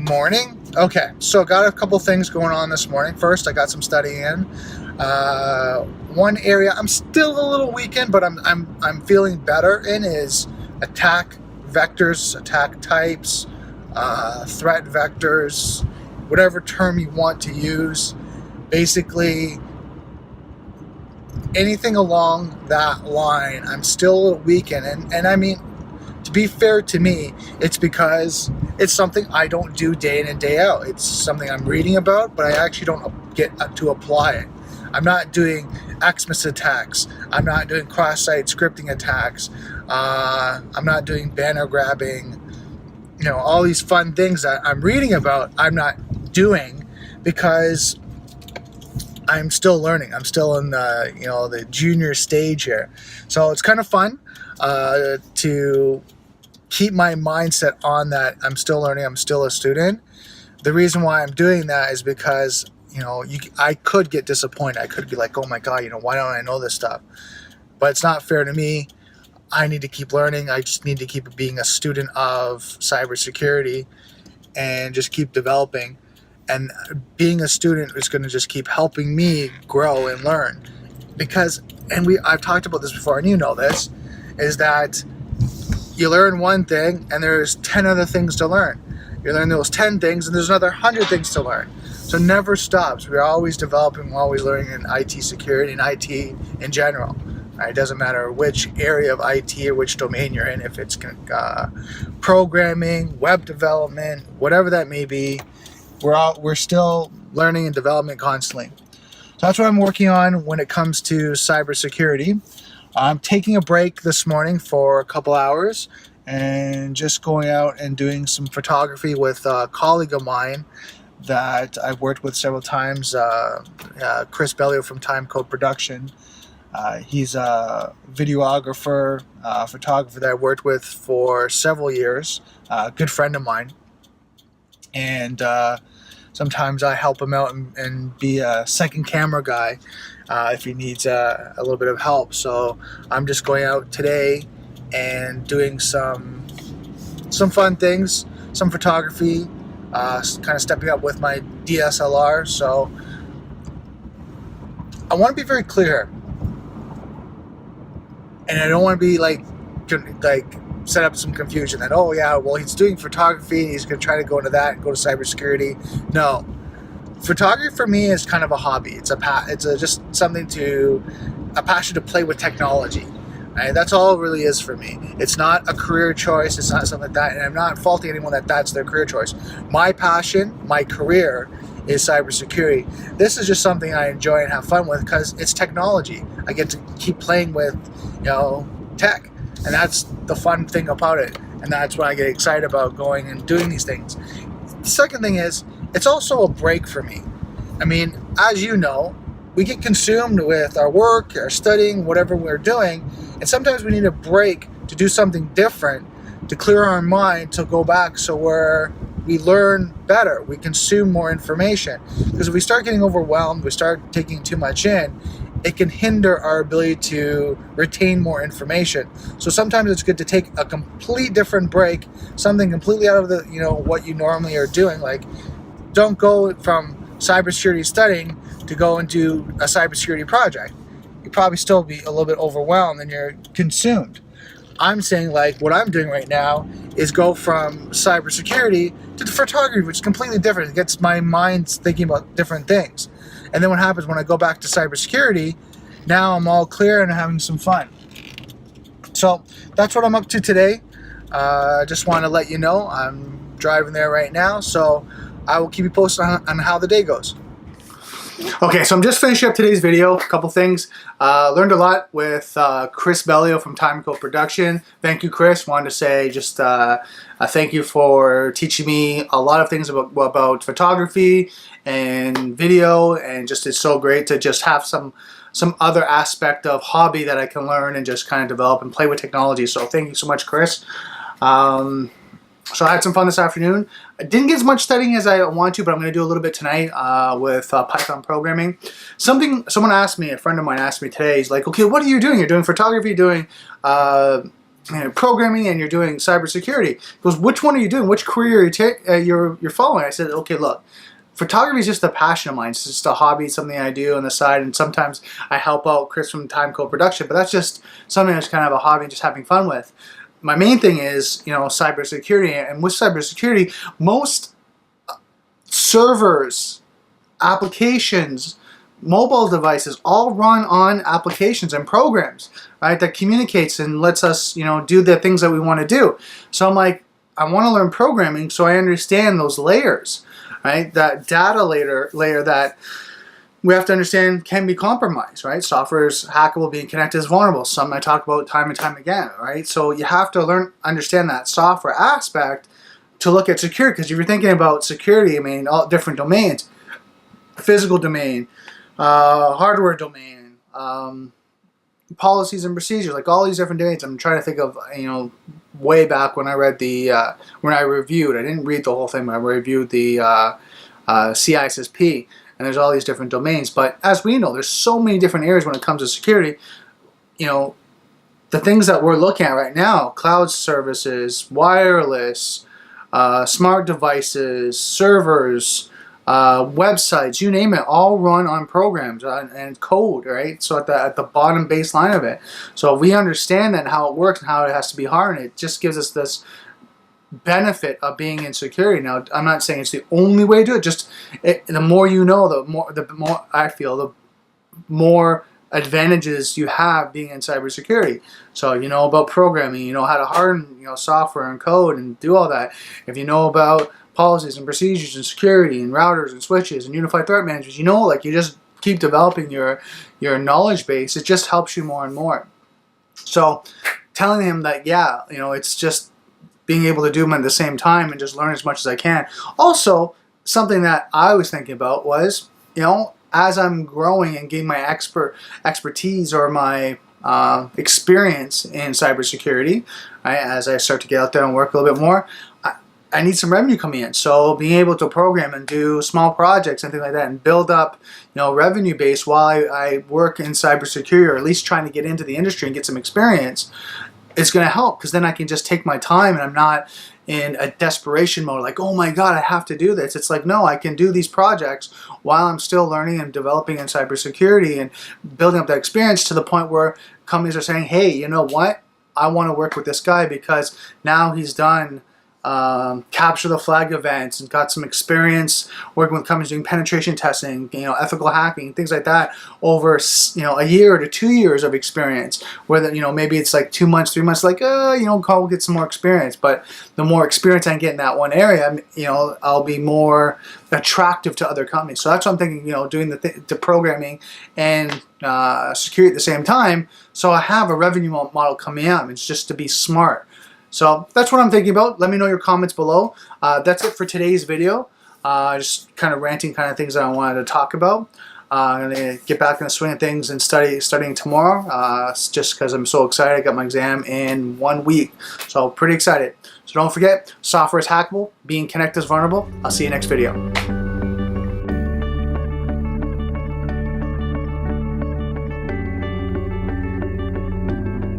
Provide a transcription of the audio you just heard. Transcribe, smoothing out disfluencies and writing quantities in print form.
Morning. Okay, so got a couple things going on this morning. First, I got some studying in. One area I'm still a little weak in, but I'm feeling better in is attack vectors, attack types, threat vectors, whatever term you want to use. Basically, anything along that line, I'm still a little weak in, and I mean, to be fair to me, it's because it's something I don't do day in and day out. It's something I'm reading about, but I actually don't get to apply it. I'm not doing Xmas attacks. I'm not doing cross-site scripting attacks. I'm not doing banner grabbing. You know, all these fun things that I'm reading about, I'm not doing because I'm still learning. I'm still in the, the junior stage here. So it's kind of fun to keep my mindset on that I'm still learning, I'm still a student. The reason why I'm doing that is because, I could get disappointed. I could be like, oh my God, why don't I know this stuff? But it's not fair to me. I need to keep learning. I just need to keep being a student of cybersecurity and just keep developing. And being a student is going to just keep helping me grow and learn. Because, I've talked about this before, and you know this, is that you learn one thing and there's 10 other things to learn. You learn those 10 things and there's another 100 things to learn. So it never stops. We're always developing, we're always learning in IT security and IT in general. Right? It doesn't matter which area of IT or which domain you're in, if it's programming, web development, whatever that may be, we're still learning and development constantly. So that's what I'm working on when it comes to cybersecurity. I'm taking a break this morning for a couple hours and just going out and doing some photography with a colleague of mine that I've worked with several times, Chris Bellio from Timecode Production. He's a videographer, photographer that I worked with for several years, a good friend of mine. And sometimes I help him out and be a second camera guy if he needs a little bit of help. So I'm just going out today and doing some fun things, some photography, kind of stepping up with my DSLR. So I want to be very clear, and I don't want to be like set up some confusion that, oh yeah, well, he's doing photography, he's going to try to go into that and go to cybersecurity. No, photography for me is kind of a hobby. It's just something a passion to play with technology. Right? That's all it really is for me. It's not a career choice. It's not something like that. And I'm not faulting anyone that's their career choice. My passion, my career is cybersecurity. This is just something I enjoy and have fun with because it's technology. I get to keep playing with, tech. And that's the fun thing about it. And that's what I get excited about, going and doing these things. The second thing is, it's also a break for me. I mean, as you know, we get consumed with our work, our studying, whatever we're doing. And sometimes we need a break to do something different, to clear our mind, to go back so we learn better, we consume more information. Because if we start getting overwhelmed, we start taking too much in, it can hinder our ability to retain more information. So sometimes it's good to take a complete different break, something completely out of the, what you normally are doing. Like, don't go from cybersecurity studying to go into a cybersecurity project. You'd probably still be a little bit overwhelmed and you're consumed. I'm saying, like, what I'm doing right now is go from cybersecurity to photography, which is completely different. It gets my mind thinking about different things. And then what happens when I go back to cybersecurity, now I'm all clear and having some fun. So that's what I'm up to today. Just want to let you know I'm driving there right now. So I will keep you posted on how the day goes. Okay, so I'm just finishing up today's video. A couple things. Learned a lot with Chris Bellio from Timecode Production. Thank you, Chris. Wanted to say just thank you for teaching me a lot of things about photography and video, and just it's so great to just have some other aspect of hobby that I can learn and just kind of develop and play with technology. So thank you so much, Chris. So I had some fun this afternoon. I didn't get as much studying as I wanted to, but I'm going to do a little bit tonight with Python programming. Someone asked me, a friend of mine asked me today, he's like, okay, what are you doing? You're doing photography, you're doing programming and you're doing cybersecurity. He goes, which one are you doing? Which career you're following? I said, okay, look, photography is just a passion of mine. It's just a hobby, something I do on the side, and sometimes I help out Chris from Time Code Production, but that's just something that's kind of a hobby and just having fun with. My main thing is, cybersecurity, and with cybersecurity, most servers, applications, mobile devices all run on applications and programs, right, that communicates and lets us, do the things that we want to do. So I'm like, I want to learn programming so I understand those layers, right? That data layer that we have to understand can be compromised, right? Software is hackable, being connected is vulnerable. Something I talk about time and time again, right? So you have to understand that software aspect to look at security, because if you're thinking about security, I mean, all different domains, physical domain, hardware domain, policies and procedures, like all these different domains. I'm trying to think of, way back when I read when I didn't read the whole thing, but I reviewed the CISSP, and there's all these different domains. But as we know, there's so many different areas when it comes to security. The things that we're looking at right now, cloud services, wireless, smart devices, servers, websites, you name it, all run on programs and code, right? So at the bottom baseline of it. So if we understand that, how it works and how it has to be hardened, it just gives us this benefit of being in security. Now, I'm not saying it's the only way to do it. Just the more you know, the more I feel, the more advantages you have being in cybersecurity. So you know about programming, you know how to harden software and code and do all that. If you know about policies and procedures and security and routers and switches and unified threat managers, you just keep developing your knowledge base. It just helps you more and more. So telling him that, yeah, it's just being able to do them at the same time and just learn as much as I can. Also, something that I was thinking about was, as I'm growing and getting my expertise or my experience in cybersecurity, right, as I start to get out there and work a little bit more, I need some revenue coming in. So being able to program and do small projects and things like that and build up, revenue base while I work in cybersecurity, or at least trying to get into the industry and get some experience, it's going to help, because then I can just take my time and I'm not in a desperation mode, like, oh my God, I have to do this. It's like, no, I can do these projects while I'm still learning and developing in cybersecurity and building up that experience to the point where companies are saying, hey, you know what? I want to work with this guy because now he's done capture the flag events and got some experience working with companies doing penetration testing, ethical hacking, things like that, over a year to 2 years of experience. Where maybe it's like 2 months, 3 months, like we'll get some more experience. But the more experience I get in that one area, I'll be more attractive to other companies. So that's what I'm thinking. Doing the programming and security at the same time. So I have a revenue model coming out. It's just to be smart. So that's what I'm thinking about. Let me know your comments below. That's it for today's video. Just kind of ranting kind of things that I wanted to talk about. I'm going to get back in the swing of things and studying tomorrow, just because I'm so excited. I got my exam in 1 week. So pretty excited. So don't forget, software is hackable. Being connected is vulnerable. I'll see you next video.